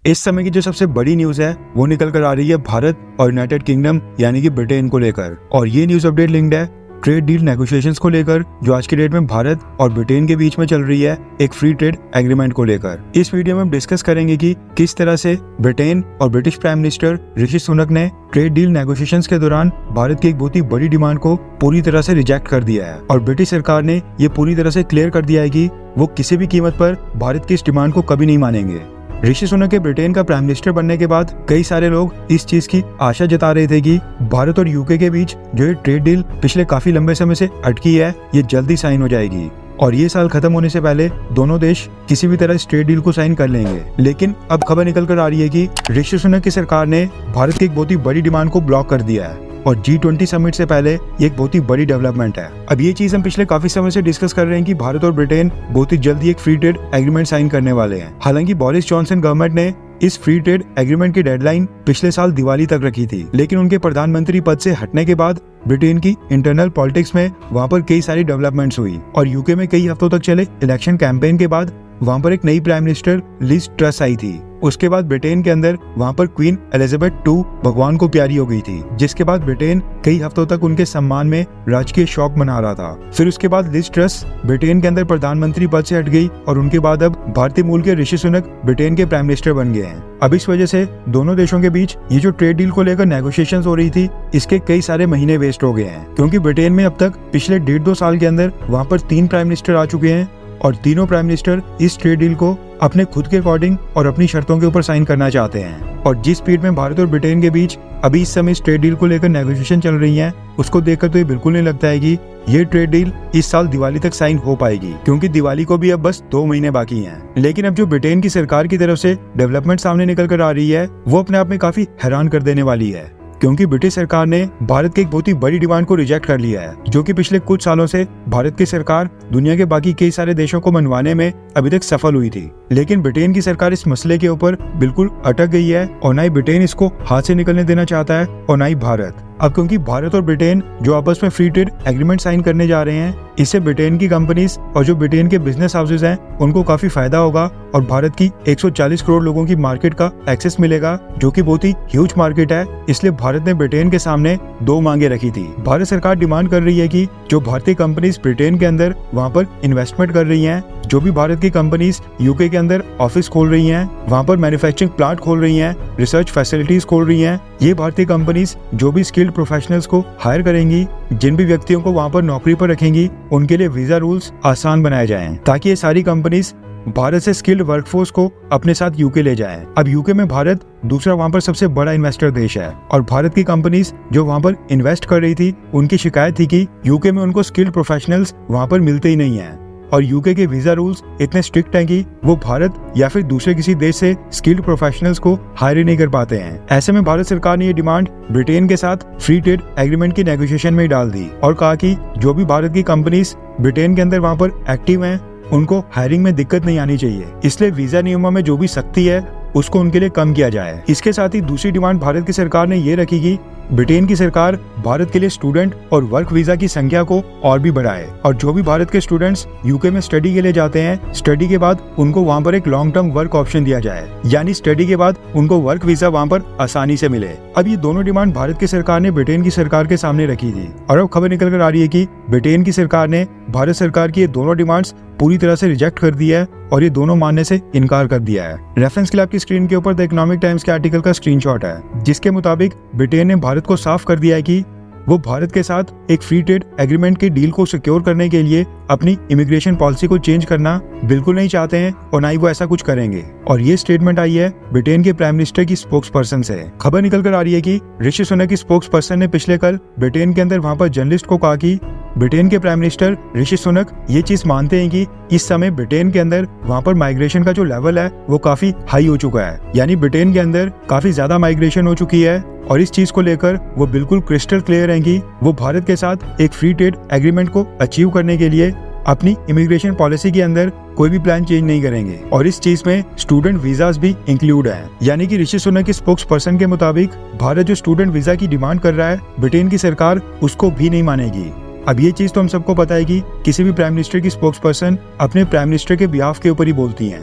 इस समय की जो सबसे बड़ी न्यूज है वो निकल कर आ रही है भारत और यूनाइटेड किंगडम यानी कि ब्रिटेन को लेकर। और ये न्यूज अपडेट लिंक्ड है ट्रेड डील नेगोशिएशंस को लेकर जो आज की डेट में भारत और ब्रिटेन के बीच में चल रही है एक फ्री ट्रेड एग्रीमेंट को लेकर। इस वीडियो में हम डिस्कस करेंगे कि किस तरह से ब्रिटेन और British prime minister Rishi Sunak ने ट्रेड डील नेगोशिएशंस के दौरान भारत की एक बहुत ही बड़ी डिमांड को पूरी तरह से रिजेक्ट कर दिया है और ब्रिटिश सरकार ने ये पूरी तरह से क्लियर कर दिया है कि वो किसी भी कीमत पर भारत की इस डिमांड को कभी नहीं मानेंगे। ऋषि सुनक के ब्रिटेन का प्राइम मिनिस्टर बनने के बाद कई सारे लोग इस चीज की आशा जता रहे थे कि भारत और यूके के बीच जो ये ट्रेड डील पिछले काफी लंबे समय से अटकी है ये जल्दी साइन हो जाएगी और ये साल खत्म होने से पहले दोनों देश किसी भी तरह इस ट्रेड डील को साइन कर लेंगे। लेकिन अब खबर निकल कर आ रही है कि ऋषि सुनक की सरकार ने भारत की एक बहुत ही बड़ी डिमांड को ब्लॉक कर दिया है और G20 समिट से पहले ये एक बहुत ही बड़ी डेवलपमेंट है। अब ये चीज हम पिछले काफी समय से डिस्कस कर रहे हैं कि भारत और ब्रिटेन बहुत ही जल्दी एक फ्री ट्रेड एग्रीमेंट साइन करने वाले हैं। हालांकि बोरिस जॉनसन गवर्नमेंट ने इस फ्री ट्रेड एग्रीमेंट की डेडलाइन पिछले साल दिवाली तक रखी थी, लेकिन उनके प्रधानमंत्री पद से हटने के बाद ब्रिटेन की इंटरनल पॉलिटिक्स में वहाँ पर कई सारी डेवलपमेंट्स हुई और यूके में कई हफ्तों तक चले इलेक्शन कैंपेन के बाद वहाँ पर एक नई प्राइम मिनिस्टर लिज ट्रस आई थी। उसके बाद ब्रिटेन के अंदर वहाँ पर क्वीन एलिजाबेथ II भगवान को प्यारी हो गई थी, जिसके बाद ब्रिटेन कई हफ्तों तक उनके सम्मान में राजकीय शोक मना रहा था। फिर उसके बाद लिज ट्रस ब्रिटेन के अंदर प्रधानमंत्री पद से हट गई और उनके बाद अब भारतीय मूल के ऋषि सुनक ब्रिटेन के प्राइम मिनिस्टर बन गए हैं। अब इस वजह से दोनों देशों के बीच ये जो ट्रेड डील को लेकर नेगोशिएशंस हो रही थी इसके कई सारे महीने वेस्ट हो गए हैं, क्योंकि ब्रिटेन में अब तक पिछले 1.5-2 साल के अंदर वहाँ पर 3 प्राइम मिनिस्टर आ चुके हैं और तीनों प्राइम मिनिस्टर इस ट्रेड डील को अपने खुद के अकॉर्डिंग और अपनी शर्तों के ऊपर साइन करना चाहते हैं। और जिस स्पीड में भारत और ब्रिटेन के बीच अभी इस समय इस ट्रेड डील को लेकर नेगोशिएशन चल रही है उसको देखकर तो ये बिल्कुल नहीं लगता है कि ये ट्रेड डील इस साल दिवाली तक साइन हो पाएगी, क्योंकि दिवाली को भी अब बस 2 महीने बाकी हैं। लेकिन अब जो ब्रिटेन की सरकार की तरफ से डेवलपमेंट सामने निकल कर आ रही है वो अपने आप में काफी हैरान कर देने वाली है, क्योंकि ब्रिटिश सरकार ने भारत की एक बहुत ही बड़ी डिमांड को रिजेक्ट कर लिया है, जो कि पिछले कुछ सालों से भारत की सरकार दुनिया के बाकी कई सारे देशों को मनवाने में अभी तक सफल हुई थी। लेकिन ब्रिटेन की सरकार इस मसले के ऊपर बिल्कुल अटक गई है और ना ही ब्रिटेन इसको हाथ से निकलने देना चाहता है और ना ही भारत। अब क्योंकि भारत और ब्रिटेन जो आपस में फ्री ट्रेड एग्रीमेंट साइन करने जा रहे हैं, इससे ब्रिटेन की कंपनीज और जो ब्रिटेन के बिजनेस हाउसेज हैं उनको काफी फायदा होगा और भारत की 140 करोड़ लोगों की मार्केट का एक्सेस मिलेगा, जो कि बहुत ही ह्यूज मार्केट है। इसलिए भारत ने ब्रिटेन के सामने 2 मांगे रखी थी। भारत सरकार डिमांड कर रही है कि जो भारतीय कंपनीज ब्रिटेन के अंदर वहाँ पर इन्वेस्टमेंट कर रही हैं, जो भी भारत की कंपनीज यूके के अंदर ऑफिस खोल रही हैं, वहाँ पर मैन्युफैक्चरिंग प्लांट खोल रही हैं, रिसर्च फैसिलिटीज खोल रही हैं, ये भारतीय कंपनीज जो भी स्किल्ड प्रोफेशनल्स को हायर करेंगी, जिन भी व्यक्तियों को वहाँ पर नौकरी पर रखेंगी, उनके लिए वीजा रूल्स आसान बनाए जाएं, ताकि ये सारी कंपनीज भारत से स्किल्ड वर्कफोर्स को अपने साथ यूके ले जाएं। अब यूके में भारत दूसरा वहाँ पर सबसे बड़ा इन्वेस्टर देश है और भारत की कंपनीज जो वहाँ पर इन्वेस्ट कर रही थी उनकी शिकायत थी कि यूके में उनको स्किल्ड प्रोफेशनल्स वहाँ पर मिलते ही नहीं है और यूके के वीजा रूल्स इतने स्ट्रिक्ट हैं कि वो भारत या फिर दूसरे किसी देश से स्किल्ड प्रोफेशनल्स को हायर नहीं कर पाते हैं। ऐसे में भारत सरकार ने ये डिमांड ब्रिटेन के साथ फ्री ट्रेड एग्रीमेंट की नेगोशिएशन में डाल दी और कहा कि जो भी भारत की कंपनीज ब्रिटेन के अंदर वहाँ पर एक्टिव हैं उनको हायरिंग में दिक्कत नहीं आनी चाहिए, इसलिए वीजा नियमों में जो भी सख्ती है उसको उनके लिए कम किया जाए। इसके साथ ही दूसरी डिमांड भारत की सरकार ने ये रखी कि ब्रिटेन की सरकार भारत के लिए स्टूडेंट और वर्क वीजा की संख्या को और भी बढ़ाए और जो भी भारत के स्टूडेंट्स यूके में स्टडी के लिए जाते हैं, स्टडी के बाद उनको वहाँ पर एक लॉन्ग टर्म वर्क ऑप्शन दिया जाए, यानी स्टडी के बाद उनको वर्क वीजा वहाँ पर आसानी से मिले। अब ये दोनों डिमांड भारत की सरकार ने ब्रिटेन की सरकार के सामने रखी थी और अब खबर निकल कर आ रही है कि ब्रिटेन की सरकार ने भारत सरकार की ये दोनों डिमांड्स पूरी तरह से रिजेक्ट कर दिया है और ये दोनों मानने से इनकार कर दिया है। रेफरेंस के लिए आपकी स्क्रीन के ऊपर द इकोनॉमिक टाइम्स के आर्टिकल का स्क्रीनशॉट है, जिसके मुताबिक ब्रिटेन ने भारत को साफ कर दिया है कि वो भारत के साथ एक फ्री ट्रेड एग्रीमेंट की डील को सिक्योर करने के लिए अपनी इमिग्रेशन पॉलिसी को चेंज करना बिल्कुल नहीं चाहते हैं और ना ही वो ऐसा कुछ करेंगे। और ये स्टेटमेंट आई है ब्रिटेन के प्राइम मिनिस्टर की स्पोक्स पर्सन से। खबर निकल कर आ रही है कि ऋषि सुनक की स्पोक्स पर्सन ने पिछले कल ब्रिटेन के अंदर वहाँ पर जर्नलिस्ट को कहा कि ब्रिटेन के प्राइम मिनिस्टर ऋषि सुनक ये चीज मानते हैं कि इस समय ब्रिटेन के अंदर वहाँ पर माइग्रेशन का जो लेवल है वो काफी हाई हो चुका है, यानी ब्रिटेन के अंदर काफी ज्यादा माइग्रेशन हो चुकी है और इस चीज को लेकर वो बिल्कुल क्रिस्टल क्लियर हैं कि वो भारत के साथ एक फ्री ट्रेड एग्रीमेंट को अचीव करने के लिए अपनी इमिग्रेशन पॉलिसी के अंदर कोई भी प्लान चेंज नहीं करेंगे और इस चीज में स्टूडेंट वीजास भी इंक्लूड है। यानी कि ऋषि सुनक के स्पोक्स पर्सन के मुताबिक भारत जो स्टूडेंट वीजा की डिमांड कर रहा है ब्रिटेन की सरकार उसको भी नहीं मानेगी। अब ये चीज तो हम सबको पता है कि किसी भी प्राइम मिनिस्टर की स्पोक्स पर्सन अपने प्राइम मिनिस्टर के बिहाफ के ऊपर ही बोलती हैं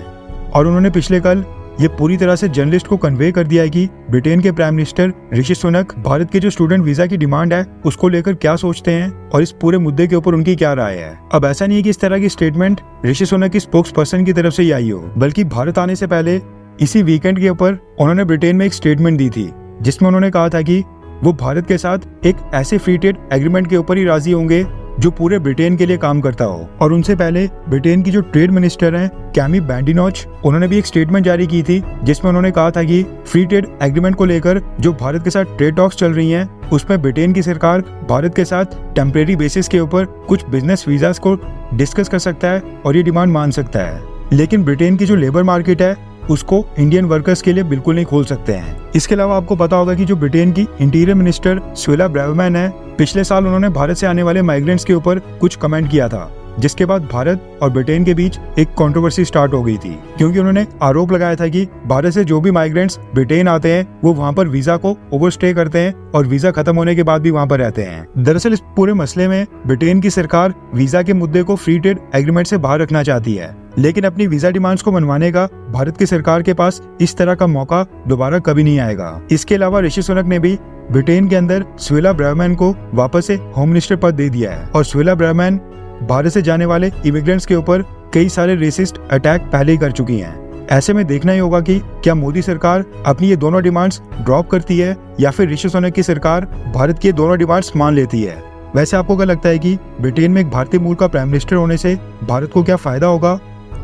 और उन्होंने पिछले कल ये पूरी तरह से जर्नलिस्ट को कन्वे कर दिया है कि ब्रिटेन के प्राइम मिनिस्टर ऋषि सुनक भारत के जो स्टूडेंट वीजा की डिमांड है उसको लेकर क्या सोचते हैं और इस पूरे मुद्दे के ऊपर उनकी क्या राय है। अब ऐसा नहीं है कि इस तरह की स्टेटमेंट ऋषि सुनक की स्पोक्स पर्सन की तरफ से ही आई हो, बल्कि भारत आने से पहले इसी वीकेंड के ऊपर उन्होंने ब्रिटेन में एक स्टेटमेंट दी थी जिसमें उन्होंने कहा था कि वो भारत के साथ एक ऐसे फ्री ट्रेड एग्रीमेंट के ऊपर ही राजी होंगे जो पूरे ब्रिटेन के लिए काम करता हो। और उनसे पहले ब्रिटेन की जो ट्रेड मिनिस्टर हैं कैमी बैंडिनोच, उन्होंने भी एक स्टेटमेंट जारी की थी जिसमें उन्होंने कहा था कि फ्री ट्रेड एग्रीमेंट को लेकर जो भारत के साथ ट्रेड टॉक्स चल रही हैं उसमें ब्रिटेन की सरकार भारत के साथ टेम्परेरी बेसिस के ऊपर कुछ बिजनेस वीजास को डिस्कस कर सकता है और ये डिमांड मान सकता है, लेकिन ब्रिटेन की जो लेबर मार्केट है उसको इंडियन वर्कर्स के लिए बिल्कुल नहीं खोल सकते हैं। इसके अलावा आपको पता होगा कि जो ब्रिटेन की इंटीरियर मिनिस्टर सुएला ब्रावर्मैन है, पिछले साल उन्होंने भारत से आने वाले माइग्रेंट्स के ऊपर कुछ कमेंट किया था, जिसके बाद भारत और ब्रिटेन के बीच एक कंट्रोवर्सी स्टार्ट हो गई थी, क्योंकि उन्होंने आरोप लगाया था कि भारत से जो भी माइग्रेंट्स ब्रिटेन आते हैं वो वहां पर वीजा को ओवरस्टे करते हैं और वीजा खत्म होने के बाद भी वहां पर रहते हैं। दरअसल इस पूरे मसले में ब्रिटेन की सरकार वीजा के मुद्दे को फ्री ट्रेड एग्रीमेंट से बाहर रखना चाहती है, लेकिन अपनी वीजा डिमांड्स को मनवाने का भारत की सरकार के पास इस तरह का मौका दोबारा कभी नहीं आएगा। इसके अलावा ऋषि सुनक ने भी ब्रिटेन के अंदर सुएला ब्रावर्मैन को वापस से होम मिनिस्टर पद दे दिया है और सुएला ब्रावर्मैन भारत से जाने वाले इमिग्रेंट्स के ऊपर कई सारे रेसिस्ट अटैक पहले ही कर चुकी हैं। ऐसे में देखना ही होगा कि क्या मोदी सरकार अपनी ये दोनों डिमांड्स ड्रॉप करती है या फिर ऋषि सुनक की सरकार भारत की दोनों डिमांड्स मान लेती है। वैसे आपको क्या लगता है कि ब्रिटेन में एक भारतीय मूल का प्राइम मिनिस्टर होने से भारत को क्या फायदा होगा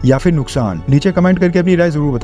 या फिर नुकसान? नीचे कमेंट करके अपनी राय जरूर बताएं।